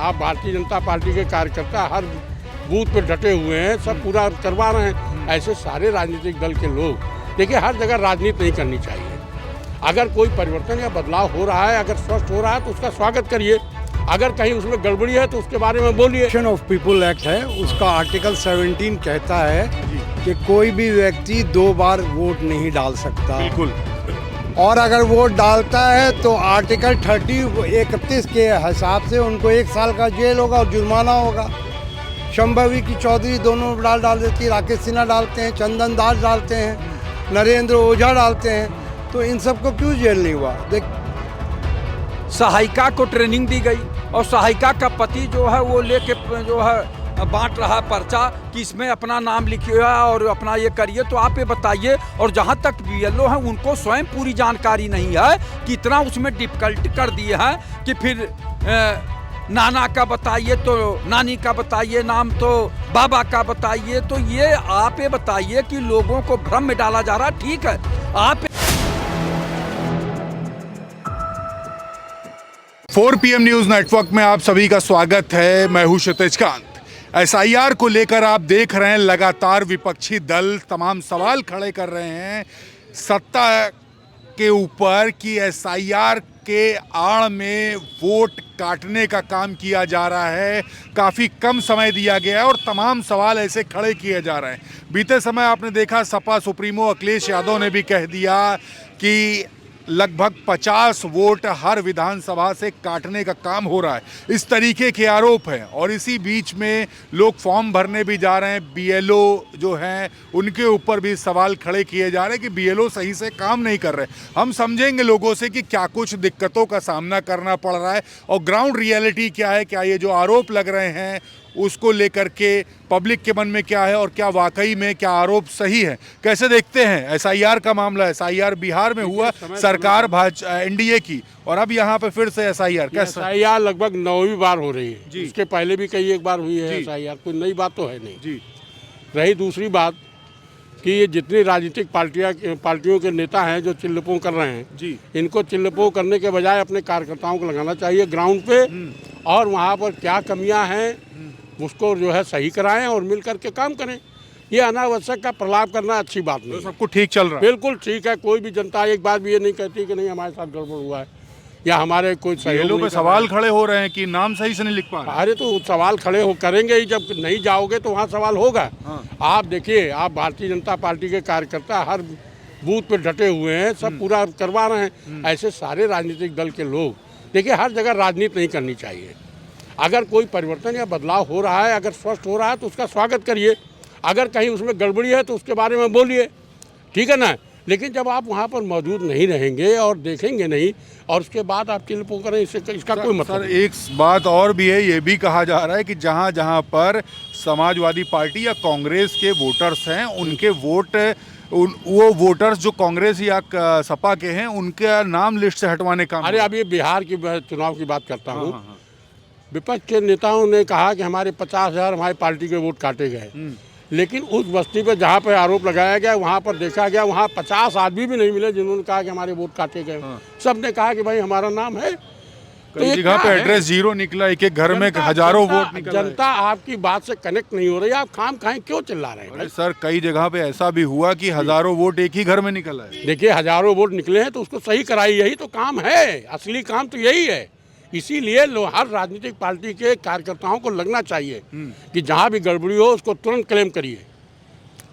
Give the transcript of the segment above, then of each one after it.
आप भारतीय जनता पार्टी के कार्यकर्ता हर बूथ पे डटे हुए हैं, सब पूरा करवा रहे हैं। ऐसे सारे राजनीतिक दल के लोग, देखिए हर जगह राजनीति नहीं करनी चाहिए। अगर कोई परिवर्तन या बदलाव हो रहा है, अगर स्वस्थ हो रहा है तो उसका स्वागत करिए, अगर कहीं उसमें गड़बड़ी है तो उसके बारे में बोलिए। एक्शन ऑफ पीपुल एक्ट है, उसका आर्टिकल 17 कहता है कि कोई भी व्यक्ति 2 बार वोट नहीं डाल सकता। बिल्कुल। और अगर वोट डालता है तो आर्टिकल 31 के हिसाब से उनको 1 साल का जेल होगा और जुर्माना होगा। शंभवी की चौधरी दोनों डाल देती है, राकेश सिन्हा डालते हैं, चंदन दास डालते हैं, नरेंद्र ओझा डालते हैं, तो इन सबको क्यों जेल नहीं हुआ? देख, सहायिका को ट्रेनिंग दी गई और सहायिका का पति जो है वो लेके जो है बांट रहा पर्चा कि इसमें अपना नाम लिखिए और अपना ये करिए। तो आप ये बताइए, और जहाँ तक बीएलओ हैं उनको स्वयं पूरी जानकारी नहीं है कि इतना उसमें डिफिकल्ट कर दिए हैं कि फिर नाना का बताइए तो नानी का बताइए, नाम तो बाबा का बताइए। तो ये आप ये बताइए कि लोगों को भ्रम में डाला जा रहा। ठीक है, आप 4 PM न्यूज नेटवर्क में आप सभी का स्वागत है। मैं हूं क्षितिज कांत। SIR को लेकर आप देख रहे हैं लगातार विपक्षी दल तमाम सवाल खड़े कर रहे हैं सत्ता के ऊपर कि SIR के आड़ में वोट काटने का काम किया जा रहा है। काफ़ी कम समय दिया गया है और तमाम सवाल ऐसे खड़े किए जा रहे हैं। बीते समय आपने देखा सपा सुप्रीमो अखिलेश यादव ने भी कह दिया कि लगभग 50 वोट हर विधानसभा से काटने का काम हो रहा है। इस तरीके के आरोप हैं और इसी बीच में लोग फॉर्म भरने भी जा रहे हैं। BLO जो हैं उनके ऊपर भी सवाल खड़े किए जा रहे हैं कि BLO सही से काम नहीं कर रहे। हम समझेंगे लोगों से कि क्या कुछ दिक्कतों का सामना करना पड़ रहा है और ग्राउंड रियलिटी क्या है, क्या ये जो आरोप लग रहे हैं उसको लेकर के पब्लिक के मन में क्या है और क्या वाकई में क्या आरोप सही है, कैसे देखते हैं। SIR का मामला है, SIR बिहार में हुआ सरकार NDA की, और अब यहाँ पे फिर से SIR कैसा? SIR लगभग 9वीं बार हो रही है जी। इसके पहले भी कई एक बार हुई है SIR, कोई नई बात तो है नहीं जी। रही दूसरी बात कि ये जितनी राजनीतिक पार्टियों के नेता हैं जो चिल्लपों कर रहे हैं जी, इनको चिल्लपों करने के बजाय अपने कार्यकर्ताओं को लगाना चाहिए ग्राउंड पे, और वहाँ पर क्या कमियाँ हैं उसको जो है सही कराएं और मिल करके काम करें। ये अनावश्यक का प्रलाप करना अच्छी बात नहीं। तो सब कुछ ठीक चल रहा है? बिल्कुल ठीक है। कोई भी जनता एक बार भी ये नहीं कहती कि नहीं हमारे साथ गड़बड़ हुआ है या हमारे कोई BLO पे सवाल खड़े हो रहे हैं कि नाम सही से नहीं लिख पा रहे। अरे तो सवाल खड़े हो करेंगे ही, जब नहीं जाओगे तो वहाँ सवाल होगा। आप देखिए, आप भारतीय जनता पार्टी के कार्यकर्ता हर बूथ पे डटे हुए हैं, सब पूरा करवा रहे हैं। ऐसे सारे राजनीतिक दल के लोग, देखिए हर जगह राजनीति नहीं करनी चाहिए। अगर कोई परिवर्तन या बदलाव हो रहा है, अगर स्वस्थ हो रहा है तो उसका स्वागत करिए, अगर कहीं उसमें गड़बड़ी है तो उसके बारे में बोलिए, ठीक है ना। लेकिन जब आप वहाँ पर मौजूद नहीं रहेंगे और देखेंगे नहीं और उसके बाद आप चिल्लपों करें, इसका कोई मतलब नहीं। एक बात और भी है, ये भी कहा जा रहा है कि जहाँ जहाँ पर समाजवादी पार्टी या कांग्रेस के वोटर्स हैं उनके वोट वो वोटर्स जो कांग्रेस या सपा के हैं उनका नाम लिस्ट से हटवाने का। अरे अब ये बिहार की चुनाव की बात करता हूँ। विपक्ष के नेताओं ने कहा कि हमारे 50,000 हमारी पार्टी के वोट काटे गए, लेकिन उस बस्ती पे जहाँ पे आरोप लगाया गया वहाँ पर देखा गया वहाँ 50 आदमी भी नहीं मिले जिन्होंने कहा कि हमारे वोट काटे गए। सब ने कहा कि भाई हमारा नाम है। कई जगह पे एड्रेस 0 निकला, एक एक घर में हजारों वोट निकल। जनता आपकी बात से कनेक्ट नहीं हो रही, आप खाम खाएं क्यों चिल्ला रहे हैं? अरे सर, कई जगह पे ऐसा भी हुआ कि हजारों वोट एक ही घर में निकला है। देखिए हजारों वोट निकले हैं तो उसको सही कराई, यही तो काम है, असली काम तो यही है। इसीलिए हर राजनीतिक पार्टी के कार्यकर्ताओं को लगना चाहिए कि जहाँ भी गड़बड़ी हो उसको तुरंत क्लेम करिए।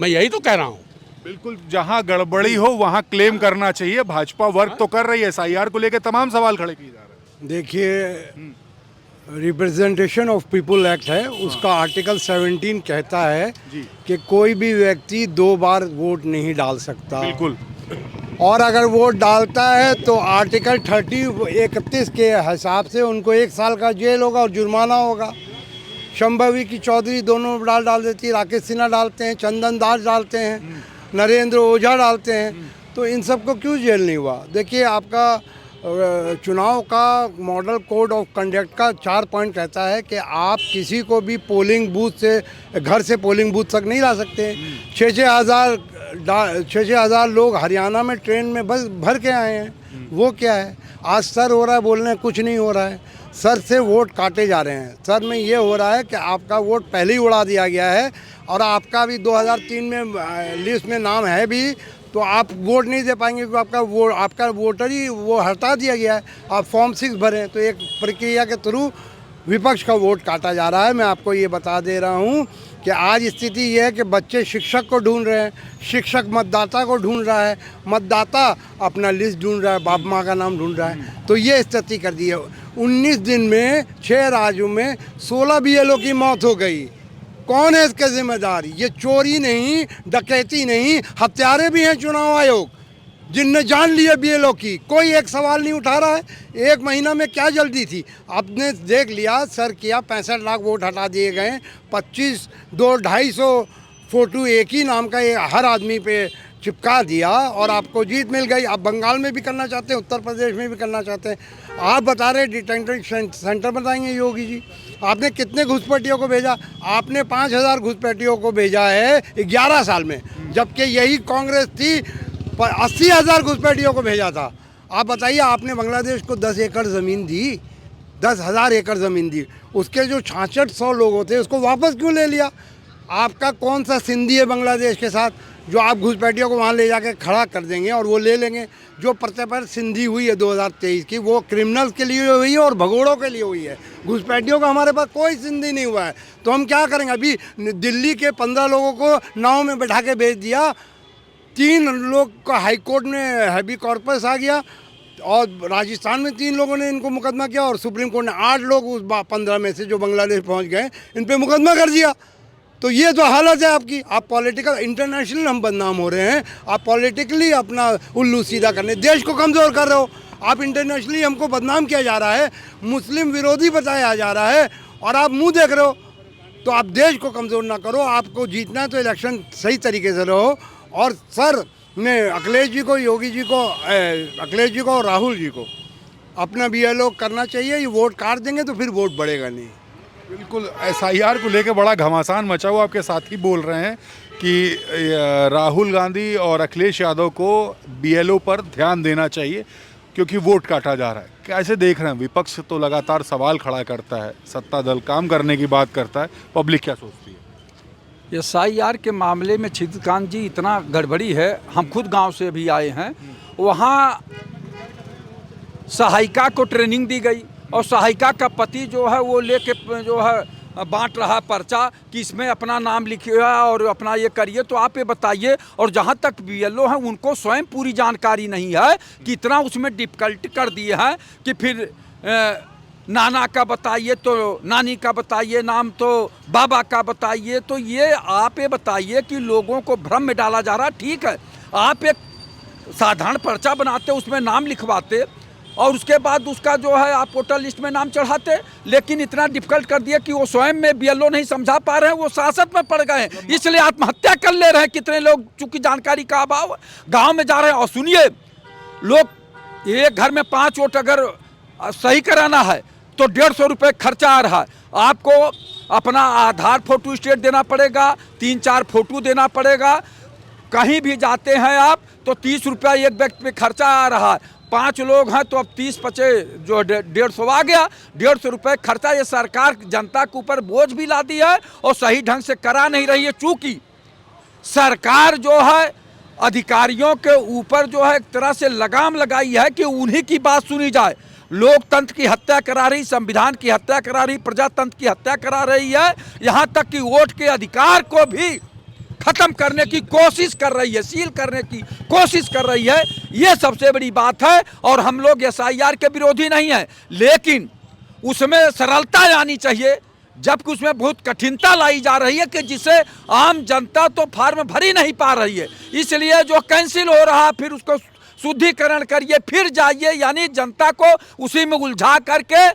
मैं यही तो कह रहा हूँ। बिल्कुल, जहाँ गड़बड़ी हो वहाँ क्लेम करना चाहिए। भाजपा वर्क तो कर रही है, SIR को लेकर तमाम सवाल खड़े किए जा रहे हैं। देखिए, रिप्रेजेंटेशन ऑफ पीपुल एक्ट है, उसका आर्टिकल 17 कहता है कि कोई भी व्यक्ति 2 बार वोट नहीं डाल सकता। बिल्कुल। और अगर वोट डालता है तो आर्टिकल 31 के हिसाब से उनको 1 साल का जेल होगा और जुर्माना होगा। शंभवी की चौधरी दोनों डाल देती है, राकेश सिन्हा डालते हैं, चंदन दास डालते हैं, नरेंद्र ओझा डालते हैं, तो इन सबको क्यों जेल नहीं हुआ? देखिए, आपका चुनाव का मॉडल कोड ऑफ कंडक्ट का 4 पॉइंट कहता है कि आप किसी को भी पोलिंग बूथ से, घर से पोलिंग बूथ तक नहीं ला सकते। 6,000 हज़ार लोग हरियाणा में ट्रेन में बस भर के आए हैं, वो क्या है? आज सर हो रहा है बोलने, कुछ नहीं हो रहा है। सर से वोट काटे जा रहे हैं। सर में ये हो रहा है कि आपका वोट पहले ही उड़ा दिया गया है और आपका भी 2003 में लिस्ट में नाम है भी, तो आप वोट नहीं दे पाएंगे क्योंकि आपका वोटर ही वो हटा दिया गया है। आप फॉर्म 6 भरें, तो एक प्रक्रिया के थ्रू विपक्ष का वोट काटा जा रहा है। मैं आपको ये बता दे रहा हूँ कि आज स्थिति ये है कि बच्चे शिक्षक को ढूंढ रहे हैं, शिक्षक मतदाता को ढूंढ रहा है, मतदाता अपना लिस्ट ढूंढ रहा है, बाप माँ का नाम ढूंढ रहा है। तो ये स्थिति कर दी है। 19 दिन में 6 राज्यों में 16 BLO की मौत हो गई। कौन है इसके जिम्मेदार? ये चोरी नहीं, डकैती नहीं, हत्यारे भी हैं चुनाव आयोग जिनने जान लिया BLO की। कोई एक सवाल नहीं उठा रहा है। 1 महीना में क्या जल्दी थी? आपने देख लिया, सर किया 65 लाख वोट हटा दिए गए, 250 फोटो एक ही नाम का हर आदमी पे चिपका दिया और आपको जीत मिल गई। आप बंगाल में भी करना चाहते हैं, उत्तर प्रदेश में भी करना चाहते हैं। आप बता रहे डिटेंशन सेंटर बताएंगे योगी जी। आपने कितने घुसपैठियों को भेजा? आपने 5000 घुसपैठियों को भेजा है 11 साल में, जबकि यही कांग्रेस थी 80,000 घुसपैठियों को भेजा था। आप बताइए, आपने बांग्लादेश को 10 एकड़ ज़मीन दी, 10,000 एकड़ ज़मीन दी, उसके जो 6600 लोग थे उसको वापस क्यों ले लिया? आपका कौन सा सिंधी है बांग्लादेश के साथ जो आप घुसपैठियों को वहाँ ले जाके खड़ा कर देंगे और वो ले लेंगे? जो प्रत्यपर सिंधी हुई है 2023 की, वो क्रिमिनल्स के लिए हुई है और भगोड़ों के लिए हुई है। घुसपैठियों का हमारे पास कोई सिंधी नहीं हुआ है। तो हम क्या करेंगे? अभी दिल्ली के 15 लोगों को नाव में बैठा के भेज दिया, 3 लोग का हाई कोर्ट में हैवी कॉर्पस आ गया और राजस्थान में 3 लोगों ने इनको मुकदमा किया और सुप्रीम कोर्ट ने 8 लोग उस 15 में से जो बांग्लादेश पहुंच गए इन पे मुकदमा कर दिया। तो ये तो हालत है आपकी। आप पॉलिटिकल इंटरनेशनल हम बदनाम हो रहे हैं, आप पॉलिटिकली अपना उल्लू सीधा करने देश को कमज़ोर कर रहे हो। आप इंटरनेशनली हमको बदनाम किया जा रहा है, मुस्लिम विरोधी बताया जा रहा है और आप मुंह देख रहे हो। तो आप देश को कमज़ोर ना करो। आपको जीतना है तो इलेक्शन सही तरीके से रहो। और सर, मैं अखिलेश जी को, योगी जी को, अखिलेश जी को और राहुल जी को अपना BLO करना चाहिए। ये वोट काट देंगे तो फिर वोट बढ़ेगा नहीं। बिल्कुल SIR को लेकर बड़ा घमासान मचा हुआ। आपके साथी बोल रहे हैं कि राहुल गांधी और अखिलेश यादव को BLO पर ध्यान देना चाहिए क्योंकि वोट काटा जा रहा है। कैसे देख रहे हैं? विपक्ष तो लगातार सवाल खड़ा करता है, सत्ता दल काम करने की बात करता है, पब्लिक क्या सोचती है? SIR के मामले में छिदकांत जी इतना गड़बड़ी है। हम खुद गांव से भी आए हैं, वहाँ सहायिका को ट्रेनिंग दी गई और सहायिका का पति जो है वो लेके जो है बांट रहा पर्चा कि इसमें अपना नाम लिखिए और अपना ये करिए। तो आप ये बताइए, और जहाँ तक BLO हैं उनको स्वयं पूरी जानकारी नहीं है कि इतना उसमें डिफ़िकल्ट कर दिए हैं कि फिर नाना का बताइए तो नानी का बताइए, नाम तो बाबा का बताइए। तो ये आप ये बताइए कि लोगों को भ्रम में डाला जा रहा। ठीक है, आप एक साधारण पर्चा बनाते, उसमें नाम लिखवाते और उसके बाद उसका जो है आप वोटर लिस्ट में नाम चढ़ाते, लेकिन इतना डिफिकल्ट कर दिया कि वो स्वयं में BLO नहीं समझा पा रहे हैं, वो सियासत में पड़ गए हैं, इसलिए आत्महत्या कर ले रहे हैं कितने लोग, चूंकि जानकारी का अभाव। गांव में जा रहे हैं और सुनिए, लोग एक घर में 5 वोट अगर सही कराना है तो 150 रुपये खर्चा आ रहा है। आपको अपना आधार फोटो स्टेट देना पड़ेगा, 3-4 फोटो देना पड़ेगा। कहीं भी जाते हैं आप तो 30 रुपया एक व्यक्ति पे खर्चा आ रहा है। 5 लोग हैं तो अब 30 पचे जो 150 आ गया, 150 रुपये खर्चा। ये सरकार जनता के ऊपर बोझ भी ला दी है और सही ढंग से करा नहीं रही है। चूँकि सरकार जो है अधिकारियों के ऊपर जो है एक तरह से लगाम लगाई है कि उन्हीं की बात सुनी जाए। लोकतंत्र की हत्या करा रही, संविधान की हत्या करा रही, प्रजातंत्र की हत्या करा रही है, यहाँ तक कि वोट के अधिकार को भी खत्म करने की कोशिश कर रही है, सील करने की कोशिश कर रही है। ये सबसे बड़ी बात है। और हम लोग SIR के विरोधी नहीं हैं, लेकिन उसमें सरलता आनी चाहिए, जबकि उसमें बहुत कठिनता लाई जा रही है कि जिसे आम जनता तो फार्म भर ही नहीं पा रही है। इसलिए जो कैंसिल हो रहा, फिर उसको शुद्धिकरण करिए, फिर जाइए, यानी जनता को उसी में उलझा करके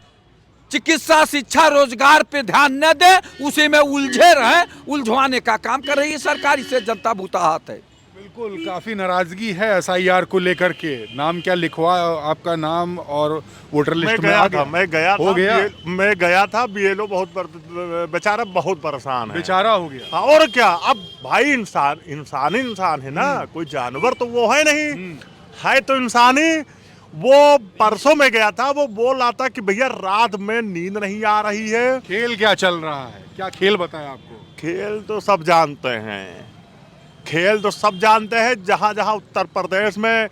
चिकित्सा, शिक्षा, रोजगार पे ध्यान न दे, उसी में उलझे रहे, उलझवाने का काम कर रही है सरकार। इससे जनता भूताहत है। बिल्कुल, काफ़ी नाराजगी है SIR को लेकर के। नाम क्या लिखवा, आपका नाम और वोटर लिस्ट में आ गया? मैं गया था। BLO बहुत बेचारा बहुत परेशान है, बेचारा हो गया। हाँ, और क्या। अब भाई इंसान है ना, कोई जानवर तो वो है नहीं, है तो इंसान ही। वो परसों में गया था, वो बोल रहा था कि भैया रात में नींद नहीं आ रही है। खेल क्या चल रहा है, क्या खेल बताया आपको? खेल तो सब जानते हैं, खेल तो सब जानते हैं। जहाँ जहाँ उत्तर प्रदेश में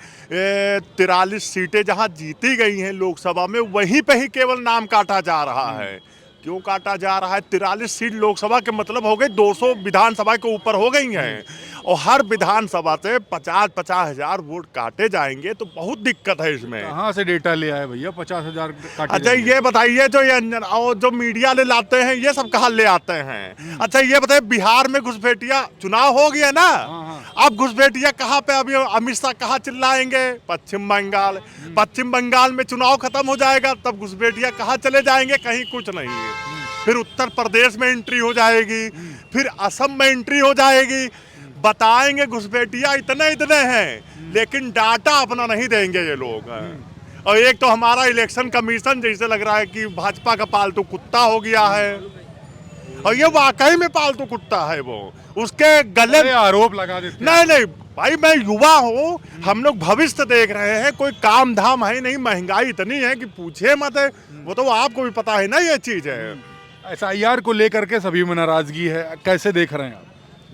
43 सीटें जहाँ जीती गई हैं लोकसभा में, वहीं पे ही केवल नाम काटा जा रहा है। क्यों काटा जा रहा है? 43 सीट लोकसभा के मतलब हो गई 200 विधानसभा के ऊपर हो गई हैं, और हर विधानसभा से 50-50 हजार वोट काटे जाएंगे, तो बहुत दिक्कत है इसमें। कहाँ से डेटा ले आए भैया 50,000 काटे अच्छा जाएंगे? ये बताइए, जो ये और जो मीडिया ले लाते हैं, ये सब कहाँ ले आते हैं? अच्छा ये बताइए, बिहार में घुसपैठिया चुनाव हो गया ना, अब घुसपैठिया कहाँ पे? अभी अमित शाह कहाँ चिल्लाएंगे? पश्चिम बंगाल। पश्चिम बंगाल में चुनाव खत्म हो जाएगा, तब घुसपैठिया कहाँ चले जाएंगे? कहीं कुछ नहीं है। फिर उत्तर प्रदेश में एंट्री हो जाएगी, फिर असम में एंट्री हो जाएगी। बताएंगे घुसपैठिया इतने हैं, लेकिन डाटा अपना नहीं देंगे ये लोग। और एक तो हमारा इलेक्शन कमीशन जैसे लग रहा है कि भाजपा का पालतू कुत्ता हो गया है, और ये वाकई में पालतू कुत्ता है। वो उसके गले अरे आरोप लगा देते हैं। नहीं भाई, मैं युवा हूँ, हम लोग भविष्य देख रहे हैं, कोई काम धाम है नहीं, महंगाई इतनी है कि पूछे मत है। वो तो आपको भी पता है ना, ये चीज है। SIR को लेकर के सभी में नाराजगी है, कैसे देख रहे हैं आप?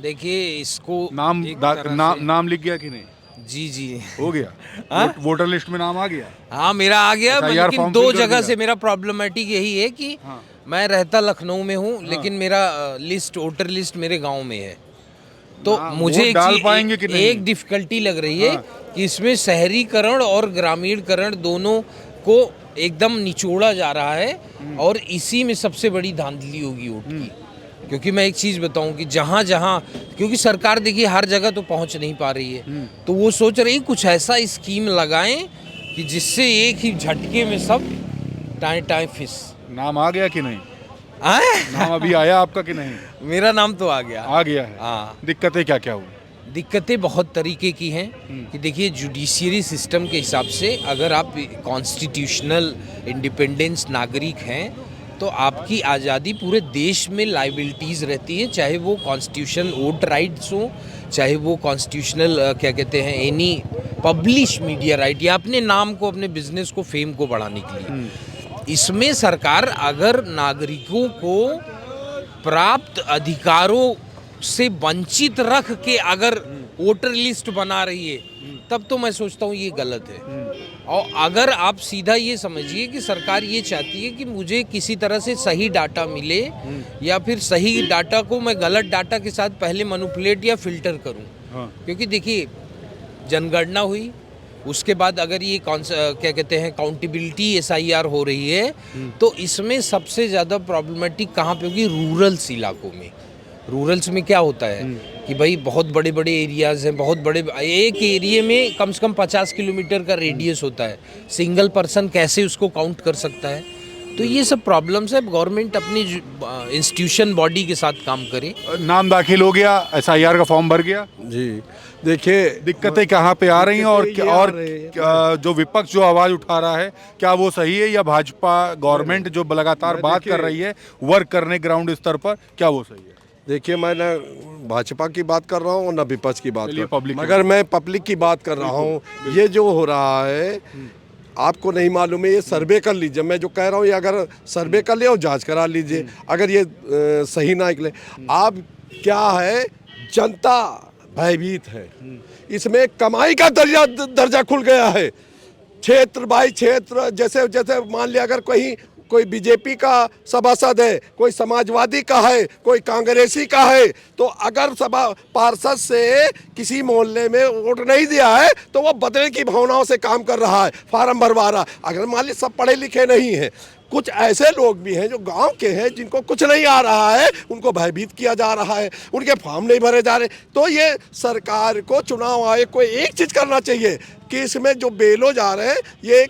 देखिए इसको नाम लिख गया कि नहीं? जी हो गया। वोटर लिस्ट में नाम आ गया? हाँ मेरा आ गया, SIR लेकिन फॉर्म दो फिल कर जगह दिया? से मेरा प्रॉब्लमेटिक यही है कि हाँ। मैं रहता लखनऊ में हूँ, लेकिन मेरा लिस्ट वोटर लिस्ट मेरे गांव में है। तो मुझे वोट डाल पाएंगे कि नहीं? एक डिफिकल्टी लग रही है कि इसमें शहरीकरण और ग्रामीणकरण दोनों को एकदम निचोड़ा जा रहा है, और इसी में सबसे बड़ी धांधली होगी वोट की। क्योंकि मैं एक चीज़ बताऊं कि जहाँ जहाँ, क्योंकि सरकार देखिए हर जगह तो पहुँच नहीं पा रही है, तो वो सोच रही कुछ ऐसा स्कीम लगाएं कि जिससे एक ही झटके में सब टाइम फिस। नाम आ गया कि नहीं? आए? नाम अभी आया आपका कि नहीं? मेरा नाम तो आ गया। आ गया है। हाँ। दिक्कतें क्या क्या हुई? दिक्कतें बहुत तरीके की हैं कि देखिए जुडिशियरी सिस्टम के हिसाब से अगर आप कॉन्स्टिट्यूशनल इंडिपेंडेंस नागरिक हैं तो आपकी आज़ादी पूरे देश में लाइबिलिटीज़ रहती है, चाहे वो कॉन्स्टिट्यूशनल वोट राइट्स हो, चाहे वो कॉन्स्टिट्यूशनल क्या कहते हैं एनी पब्लिश मीडिया राइट, या अपने नाम को, अपने बिजनेस को, फेम को बढ़ाने के लिए। इसमें सरकार अगर नागरिकों को प्राप्त अधिकारों से वंचित रख के अगर वोटर लिस्ट बना रही है, तब तो मैं सोचता हूँ ये गलत है। और अगर आप सीधा ये समझिए कि सरकार ये चाहती है कि मुझे किसी तरह से सही डाटा मिले, या फिर सही डाटा को मैं गलत डाटा के साथ पहले मैनिपुलेट या फिल्टर करूँ। क्योंकि देखिए जनगणना हुई, उसके बाद अगर ये क्या कहते हैं काउंटेबिलिटी SIR हो रही है, तो इसमें सबसे ज़्यादा प्रॉब्लमेटिक कहाँ पे होगी? रूरल्स इलाकों में। रूरल्स में क्या होता है कि भाई बहुत बड़े बड़े एरियाज़ हैं, बहुत बड़े, एक एरिया में कम से कम 50 किलोमीटर का रेडियस होता है, सिंगल पर्सन कैसे उसको काउंट कर सकता है? तो ये सब प्रॉब्लम्स है। गवर्नमेंट अपनी इंस्टीट्यूशन बॉडी के साथ काम करे। नाम दाखिल हो गया, SIR का फॉर्म भर गया जी। देखिए दिक्कतें कहाँ पे आ रही हैं, और जो विपक्ष जो आवाज उठा रहा है, क्या वो सही है, या भाजपा गवर्नमेंट जो लगातार बात कर रही है वर्क करने ग्राउंड स्तर पर, क्या वो सही है? देखिए, मैं न भाजपा की बात कर रहा हूँ और न विपक्ष की बात कर रहा हूँ, पब्लिक मगर मैं पब्लिक की बात कर रहा हूँ। ये जो हो रहा है आपको नहीं मालूम है, ये सर्वे कर लीजिए। मैं जो कह रहा हूँ ये अगर सर्वे कर लिया और जांच करा लीजिए, अगर ये सही ना निकले। आप क्या है, जनता भयभीत है, इसमें कमाई का दर्जा खुल गया है। क्षेत्र बाई क्षेत्र, जैसे जैसे मान लिया अगर कोई बीजेपी का सभासद है, कोई समाजवादी का है, कोई कांग्रेसी का है, तो अगर सभा पार्षद से किसी मोहल्ले में वोट नहीं दिया है तो वो बदले की भावनाओं से काम कर रहा है, फार्म भरवा रहा। अगर मान लीजिए सब पढ़े लिखे नहीं हैं, कुछ ऐसे लोग भी हैं जो गांव के हैं, जिनको कुछ नहीं आ रहा है, उनको भयभीत किया जा रहा है, उनके फॉर्म नहीं भरे जा रहे। तो ये सरकार को, चुनाव आयोग को एक चीज़ करना चाहिए कि इसमें जो बेलो जा रहे हैं ये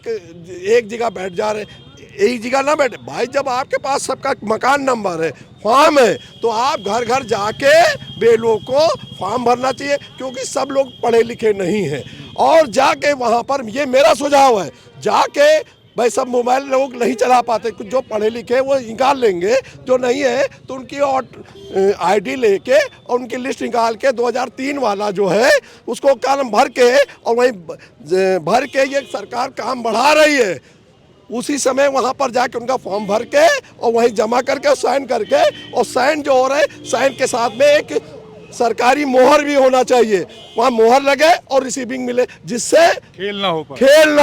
एक जगह बैठ जा रहे हैं, एक जगह ना बैठे भाई। जब आपके पास सबका मकान नंबर है, फॉर्म है, तो आप घर घर जाके बेलों को फॉर्म भरना चाहिए, क्योंकि सब लोग पढ़े लिखे नहीं हैं। और जाके वहाँ पर, ये मेरा सुझाव है, जाके भाई सब मोबाइल लोग नहीं चला पाते, कुछ जो पढ़े लिखे वो निकाल लेंगे, जो नहीं है तो उनकी आईडी लेके और उनकी लिस्ट निकाल के 2003 वाला जो है उसको कॉलम भर के और वहीं भर के ये सरकार काम बढ़ा रही है। उसी समय वहाँ पर जाके उनका फॉर्म भर के और वहीं जमा करके और साइन करके, और साइन जो हो रहा है साइन के साथ में एक सरकारी मोहर भी होना चाहिए, वहाँ मोहर लगे और रिसीविंग मिले, जिससे खेल ना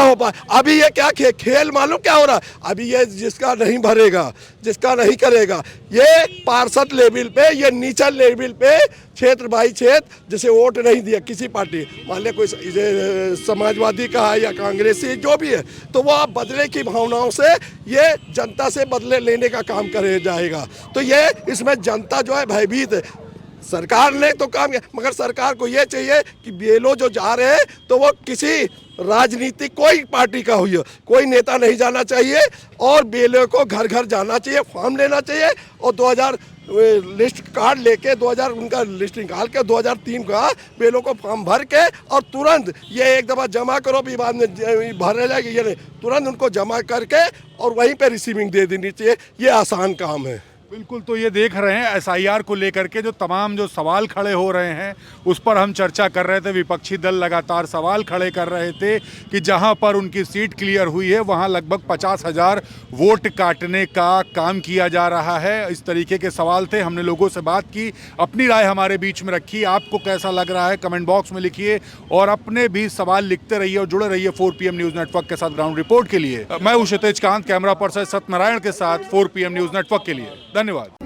हो पाए। अभी ये क्या खेल मालूम क्या हो रहा है, अभी ये जिसका नहीं भरेगा, जिसका नहीं करेगा, ये पार्षद लेवल पे, ये नीचे लेवल पे क्षेत्र बाई क्षेत्र जैसे वोट नहीं दिया किसी पार्टी, मान लिया कोई समाजवादी का है या कांग्रेसी जो भी है, तो वो आप बदले की भावनाओं से ये जनता से बदले लेने का काम करे जाएगा। तो ये इसमें जनता जो है भयभीत है। सरकार ने तो काम किया, मगर सरकार को ये चाहिए कि बीएलओ जो जा रहे हैं तो वो किसी राजनीतिक कोई पार्टी का हुई हो, कोई नेता नहीं जाना चाहिए, और बीएलओ को घर घर जाना चाहिए, फॉर्म लेना चाहिए, और 2000 लिस्ट कार्ड लेके 2000 उनका लिस्ट निकाल के 2003 का बीएलओ को फॉर्म भर के और तुरंत ये एक दफ़ा जमा करो, भी बाद में भरने जाएगी, ये नहीं, तुरंत उनको जमा करके और वहीं पे रिसीविंग दे देनी चाहिए। ये आसान काम है। बिल्कुल, तो ये देख रहे हैं एसआईआर को लेकर के जो तमाम जो सवाल खड़े हो रहे हैं उस पर हम चर्चा कर रहे थे। विपक्षी दल लगातार सवाल खड़े कर रहे थे कि जहां पर उनकी सीट क्लियर हुई है वहां लगभग 50,000 वोट काटने का काम किया जा रहा है। इस तरीके के सवाल थे, हमने लोगों से बात की, अपनी राय हमारे बीच में रखी। आपको कैसा लग रहा है कमेंट बॉक्स में लिखिए, और अपने भी सवाल लिखते रहिए और जुड़े रहिए 4 PM न्यूज़ नेटवर्क के साथ ग्राउंड रिपोर्ट के लिए। मैं हूँ क्षितिज कांत, कैमरा पर्सन सत्यनारायण के साथ 4 PM न्यूज़ नेटवर्क के लिए। धन्यवाद।